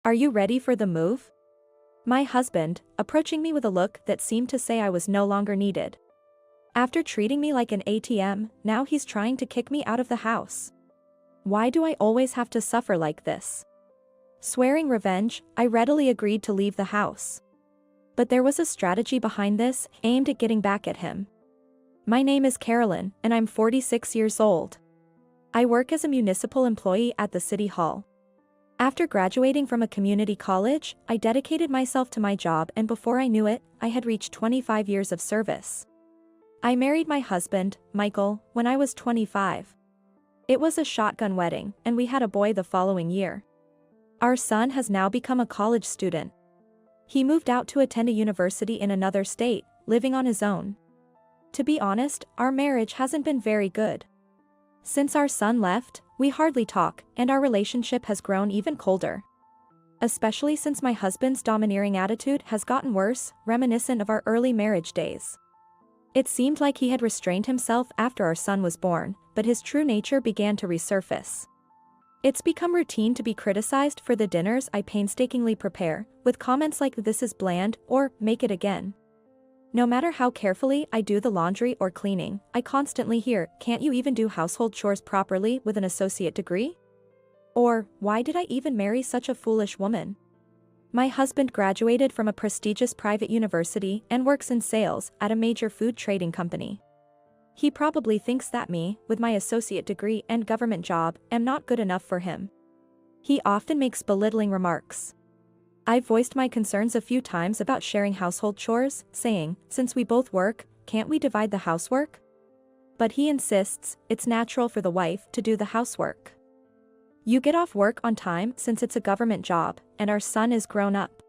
Are you ready for the move? My husband, approaching me with a look that seemed to say I was no longer needed. After treating me like an ATM, now he's trying to kick me out of the house. Why do I always have to suffer like this? Swearing revenge, I readily agreed to leave the house. But there was a strategy behind this, aimed at getting back at him. My name is Carolyn, and I'm 46 years old. I work as a municipal employee at the City Hall. After graduating from a community college, I dedicated myself to my job, and before I knew it, I had reached 25 years of service. I married my husband, Michael, when I was 25. It was a shotgun wedding, and we had a boy the following year. Our son has now become a college student. He moved out to attend a university in another state, living on his own. To be honest, our marriage hasn't been very good. Since our son left, we hardly talk, and our relationship has grown even colder. Especially since my husband's domineering attitude has gotten worse, reminiscent of our early marriage days. It seemed like he had restrained himself after our son was born, but his true nature began to resurface. It's become routine to be criticized for the dinners I painstakingly prepare, with comments like "this is bland" or "make it again." No matter how carefully I do the laundry or cleaning, I constantly hear, "Can't you even do household chores properly with an associate degree?" Or, "Why did I even marry such a foolish woman?" My husband graduated from a prestigious private university and works in sales at a major food trading company. He probably thinks that me, with my associate degree and government job, am not good enough for him. He often makes belittling remarks. I've voiced my concerns a few times about sharing household chores, saying, "Since we both work, can't we divide the housework?" But he insists, it's natural for the wife to do the housework. You get off work on time since it's a government job, and our son is grown up.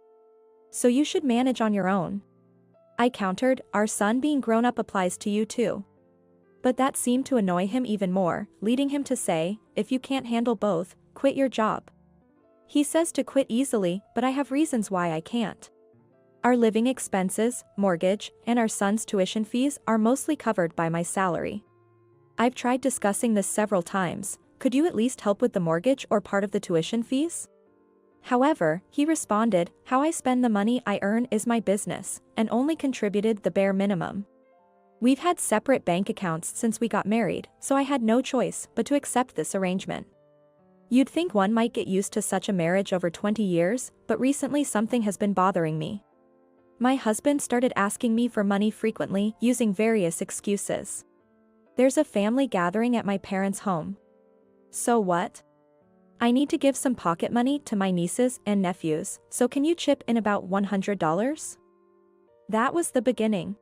So you should manage on your own. I countered, our son being grown up applies to you too. But that seemed to annoy him even more, leading him to say, "If you can't handle both, quit your job." He says to quit easily, but I have reasons why I can't. Our living expenses, mortgage, and our son's tuition fees are mostly covered by my salary. I've tried discussing this several times. Could you at least help with the mortgage or part of the tuition fees? However, he responded, "How I spend the money I earn is my business," and only contributed the bare minimum. We've had separate bank accounts since we got married, so I had no choice but to accept this arrangement. You'd think one might get used to such a marriage over 20 years, but recently something has been bothering me. My husband started asking me for money frequently, using various excuses. There's a family gathering at my parents' home. So what? I need to give some pocket money to my nieces and nephews, so can you chip in about $100? That was the beginning.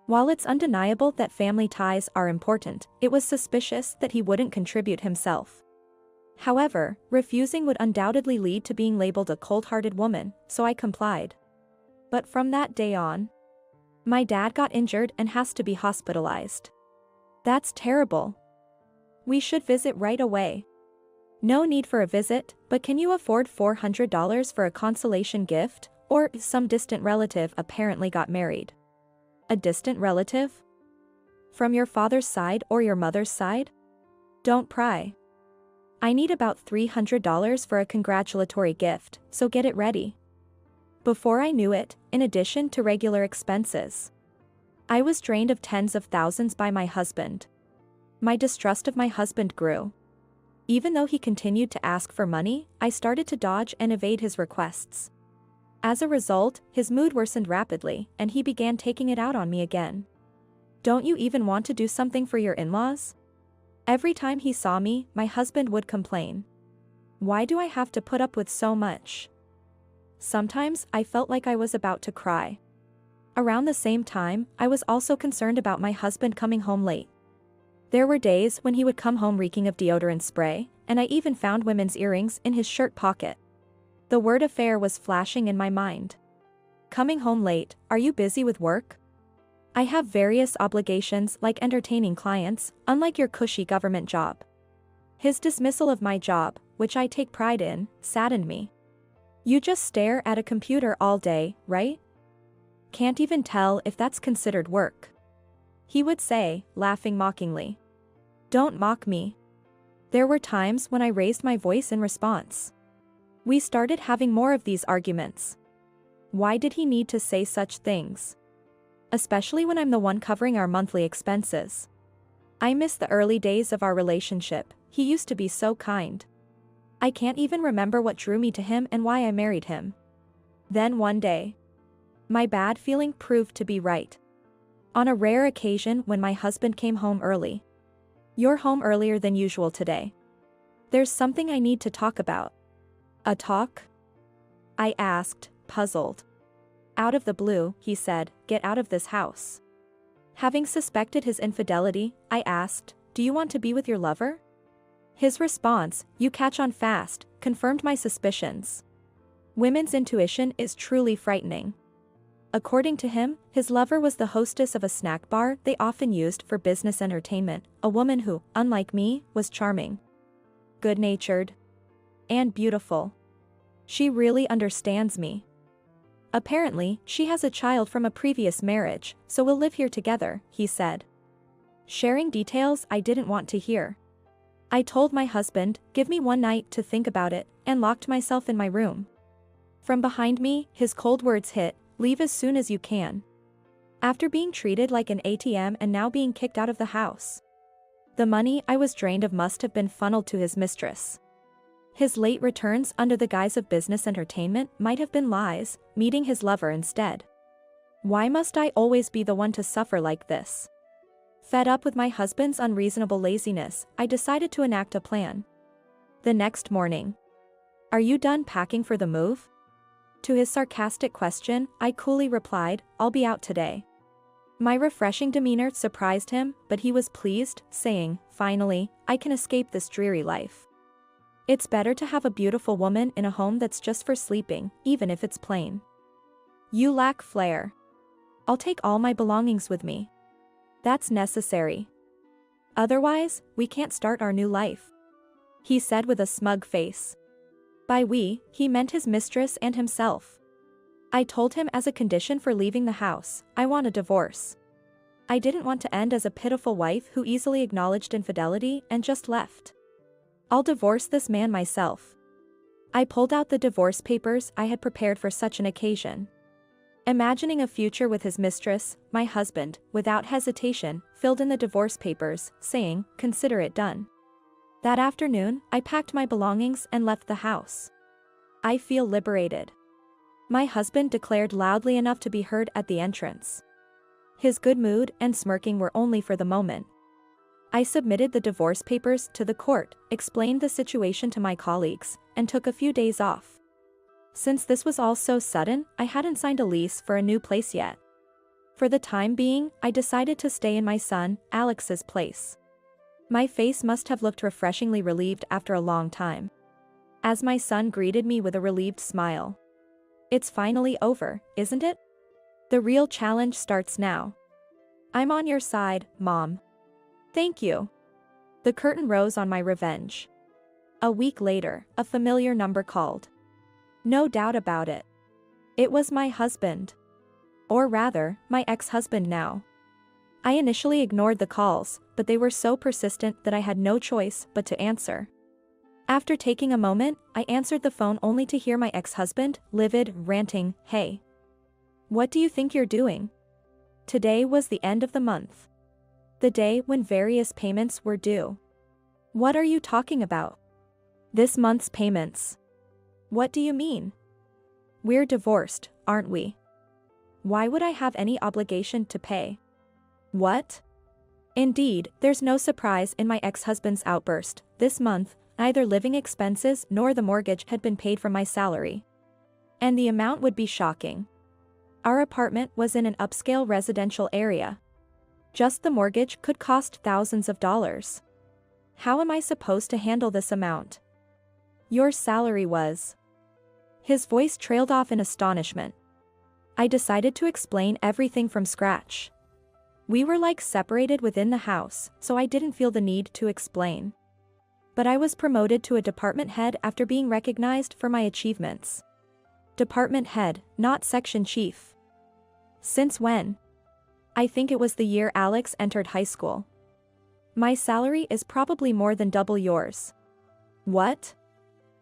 While it's undeniable that family ties are important, it was suspicious that he wouldn't contribute himself. However, refusing would undoubtedly lead to being labeled a cold-hearted woman, so I complied. But from that day on, my dad got injured and has to be hospitalized. That's terrible. We should visit right away. No need for a visit, but can you afford $400 for a consolation gift? Or some distant relative apparently got married. A distant relative? From your father's side or your mother's side? Don't pry. I need about $300 for a congratulatory gift, so get it ready. Before I knew it, in addition to regular expenses, I was drained of tens of thousands by my husband. My distrust of my husband grew. Even though he continued to ask for money, I started to dodge and evade his requests. As a result, his mood worsened rapidly, and he began taking it out on me again. Don't you even want to do something for your in-laws? Every time he saw me, my husband would complain. Why do I have to put up with so much? Sometimes, I felt like I was about to cry. Around the same time, I was also concerned about my husband coming home late. There were days when he would come home reeking of deodorant spray, and I even found women's earrings in his shirt pocket. The word affair was flashing in my mind. Coming home late, are you busy with work? I have various obligations like entertaining clients, unlike your cushy government job. His dismissal of my job, which I take pride in, saddened me. You just stare at a computer all day, right? Can't even tell if that's considered work. He would say, laughing mockingly. Don't mock me. There were times when I raised my voice in response. We started having more of these arguments. Why did he need to say such things? Especially when I'm the one covering our monthly expenses. I miss the early days of our relationship. He used to be so kind. I can't even remember what drew me to him and why I married him. Then one day, my bad feeling proved to be right. On a rare occasion when my husband came home early. You're home earlier than usual today. There's something I need to talk about. A talk? I asked, puzzled. Out of the blue, he said, get out of this house. Having suspected his infidelity, I asked, do you want to be with your lover? His response, you catch on fast, confirmed my suspicions. Women's intuition is truly frightening. According to him, his lover was the hostess of a snack bar they often used for business entertainment, a woman who, unlike me, was charming, good-natured, and beautiful. She really understands me. Apparently, she has a child from a previous marriage, so we'll live here together, he said. Sharing details I didn't want to hear. I told my husband, give me one night to think about it, and locked myself in my room. From behind me, his cold words hit, leave as soon as you can. After being treated like an ATM and now being kicked out of the house. The money I was drained of must have been funneled to his mistress. His late returns under the guise of business entertainment might have been lies, meeting his lover instead. Why must I always be the one to suffer like this? Fed up with my husband's unreasonable laziness, I decided to enact a plan. The next morning. Are you done packing for the move? To his sarcastic question, I coolly replied, I'll be out today. My refreshing demeanor surprised him, but he was pleased, saying, finally, I can escape this dreary life. It's better to have a beautiful woman in a home that's just for sleeping, even if it's plain. You lack flair. I'll take all my belongings with me. That's necessary. Otherwise, we can't start our new life. He said with a smug face. By we, he meant his mistress and himself. I told him as a condition for leaving the house, I want a divorce. I didn't want to end as a pitiful wife who easily acknowledged infidelity and just left. I'll divorce this man myself. I pulled out the divorce papers I had prepared for such an occasion. Imagining a future with his mistress, my husband, without hesitation, filled in the divorce papers, saying, consider it done. That afternoon, I packed my belongings and left the house. I feel liberated. My husband declared loudly enough to be heard at the entrance. His good mood and smirking were only for the moment. I submitted the divorce papers to the court, explained the situation to my colleagues, and took a few days off. Since this was all so sudden, I hadn't signed a lease for a new place yet. For the time being, I decided to stay in my son, Alex's place. My face must have looked refreshingly relieved after a long time. As my son greeted me with a relieved smile. It's finally over, isn't it? The real challenge starts now. I'm on your side, Mom. Thank you. The curtain rose on my revenge. A week later, a familiar number called. No doubt about it. It was my husband. Or rather, my ex-husband now. I initially ignored the calls, but they were so persistent that I had no choice but to answer. After taking a moment, I answered the phone only to hear my ex-husband, livid, ranting, hey. What do you think you're doing? Today was the end of the month. The day when various payments were due. What are you talking about? This month's payments. What do you mean? We're divorced, aren't we? Why would I have any obligation to pay? What? Indeed, there's no surprise in my ex-husband's outburst. This month, neither living expenses nor the mortgage had been paid from my salary. And the amount would be shocking. Our apartment was in an upscale residential area. Just the mortgage could cost thousands of dollars. How am I supposed to handle this amount? Your salary was. His voice trailed off in astonishment. I decided to explain everything from scratch. We were like separated within the house, so I didn't feel the need to explain. But I was promoted to a department head after being recognized for my achievements. Department head, not section chief. Since when? I think it was the year Alex entered high school. My salary is probably more than double yours. What?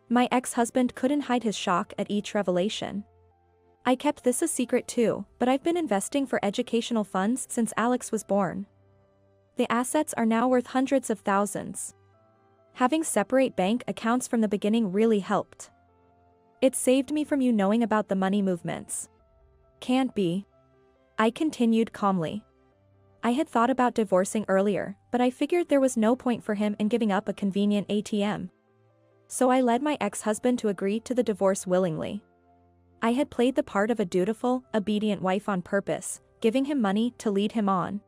My ex-husband couldn't hide his shock at each revelation. I kept this a secret too, but I've been investing for educational funds since Alex was born. The assets are now worth hundreds of thousands. Having separate bank accounts from the beginning really helped. It saved me from you knowing about the money movements. Can't be. I continued calmly. I had thought about divorcing earlier, but I figured there was no point for him in giving up a convenient ATM. So I led my ex-husband to agree to the divorce willingly. I had played the part of a dutiful, obedient wife on purpose, giving him money to lead him on.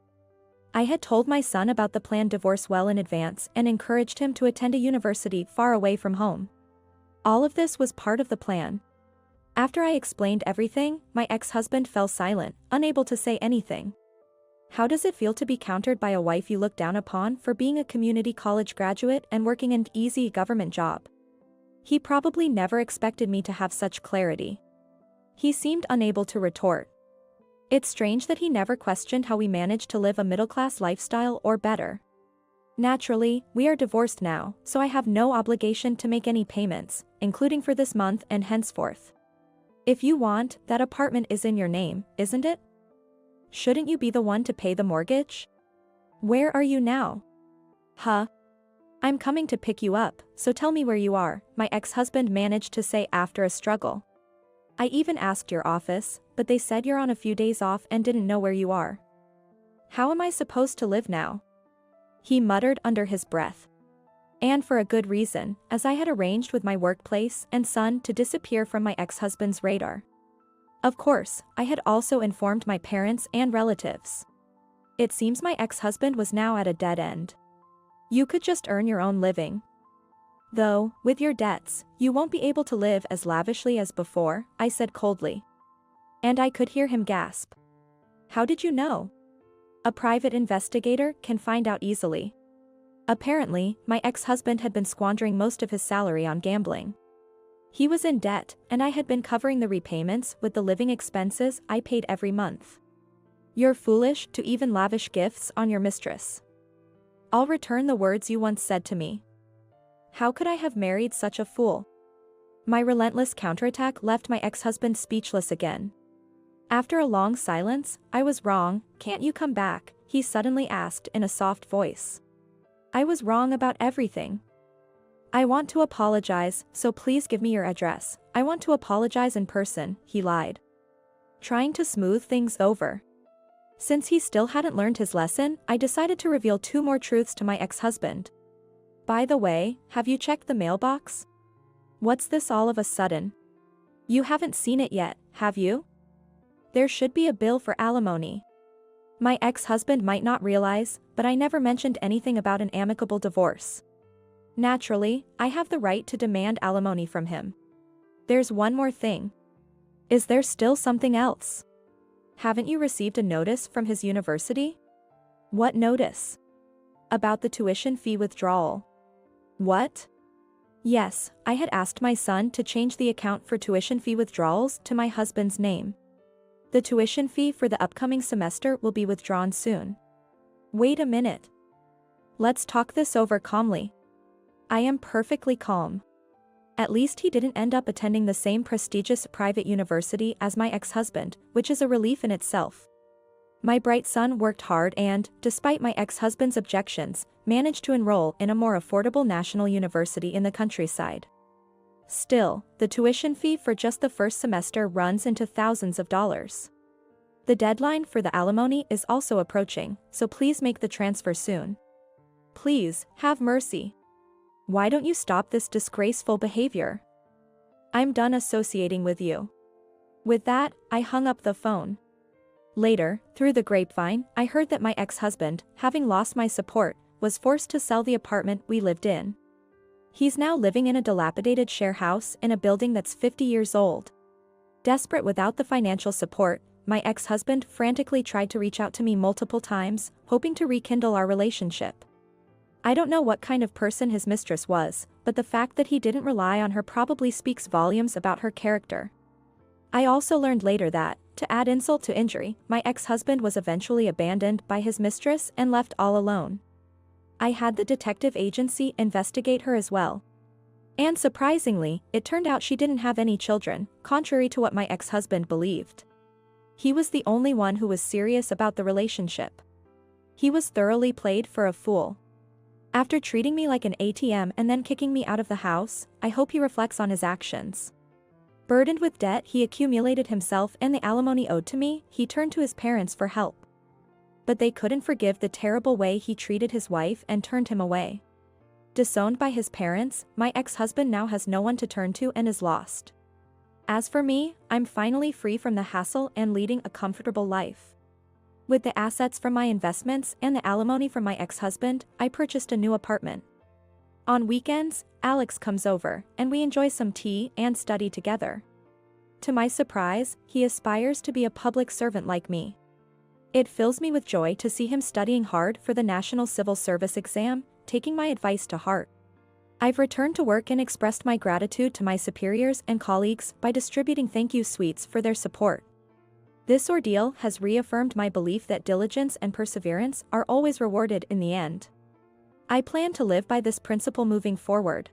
I had told my son about the planned divorce well in advance and encouraged him to attend a university far away from home. All of this was part of the plan. After I explained everything, my ex-husband fell silent, unable to say anything. How does it feel to be countered by a wife you look down upon for being a community college graduate and working an easy government job? He probably never expected me to have such clarity. He seemed unable to retort. It's strange that he never questioned how we managed to live a middle-class lifestyle or better. Naturally, we are divorced now, so I have no obligation to make any payments, including for this month and henceforth. If you want, that apartment is in your name, isn't it? Shouldn't you be the one to pay the mortgage? Where are you now? Huh? I'm coming to pick you up, so tell me where you are, my ex-husband managed to say after a struggle. I even asked your office, but they said you're on a few days off and didn't know where you are. How am I supposed to live now? He muttered under his breath. And for a good reason, as I had arranged with my workplace and son to disappear from my ex-husband's radar. Of course, I had also informed my parents and relatives. It seems my ex-husband was now at a dead end. You could just earn your own living. Though, with your debts, you won't be able to live as lavishly as before, I said coldly. And I could hear him gasp. How did you know? A private investigator can find out easily. Apparently, my ex-husband had been squandering most of his salary on gambling. He was in debt, and I had been covering the repayments with the living expenses I paid every month. You're foolish to even lavish gifts on your mistress. I'll return the words you once said to me. How could I have married such a fool? My relentless counterattack left my ex-husband speechless again. After a long silence, I was wrong, can't you come back? He suddenly asked in a soft voice. I was wrong about everything. I want to apologize, so please give me your address. I want to apologize in person, he lied. Trying to smooth things over. Since he still hadn't learned his lesson, I decided to reveal 2 more truths to my ex-husband. By the way, have you checked the mailbox? What's this all of a sudden? You haven't seen it yet, have you? There should be a bill for alimony. My ex-husband might not realize, but I never mentioned anything about an amicable divorce. Naturally, I have the right to demand alimony from him. There's one more thing. Is there still something else? Haven't you received a notice from his university? What notice? About the tuition fee withdrawal. What? Yes, I had asked my son to change the account for tuition fee withdrawals to my husband's name. The tuition fee for the upcoming semester will be withdrawn soon. Wait a minute. Let's talk this over calmly. I am perfectly calm. At least he didn't end up attending the same prestigious private university as my ex-husband, which is a relief in itself. My bright son worked hard and, despite my ex-husband's objections, managed to enroll in a more affordable national university in the countryside. Still, the tuition fee for just the first semester runs into thousands of dollars. The deadline for the alimony is also approaching, so please make the transfer soon. Please, have mercy. Why don't you stop this disgraceful behavior? I'm done associating with you. With that, I hung up the phone. Later, through the grapevine, I heard that my ex-husband, having lost my support, was forced to sell the apartment we lived in. He's now living in a dilapidated share house in a building that's 50 years old. Desperate without the financial support, my ex-husband frantically tried to reach out to me multiple times, hoping to rekindle our relationship. I don't know what kind of person his mistress was, but the fact that he didn't rely on her probably speaks volumes about her character. I also learned later that, to add insult to injury, my ex-husband was eventually abandoned by his mistress and left all alone. I had the detective agency investigate her as well. And surprisingly, it turned out she didn't have any children, contrary to what my ex-husband believed. He was the only one who was serious about the relationship. He was thoroughly played for a fool. After treating me like an ATM and then kicking me out of the house, I hope he reflects on his actions. Burdened with debt he accumulated himself and the alimony owed to me, he turned to his parents for help. But they couldn't forgive the terrible way he treated his wife and turned him away. Disowned by his parents, my ex-husband now has no one to turn to and is lost. As for me, I'm finally free from the hassle and leading a comfortable life. With the assets from my investments and the alimony from my ex-husband, I purchased a new apartment. On weekends, Alex comes over, and we enjoy some tea and study together. To my surprise, he aspires to be a public servant like me. It fills me with joy to see him studying hard for the National Civil Service exam, taking my advice to heart. I've returned to work and expressed my gratitude to my superiors and colleagues by distributing thank you sweets for their support. This ordeal has reaffirmed my belief that diligence and perseverance are always rewarded in the end. I plan to live by this principle moving forward.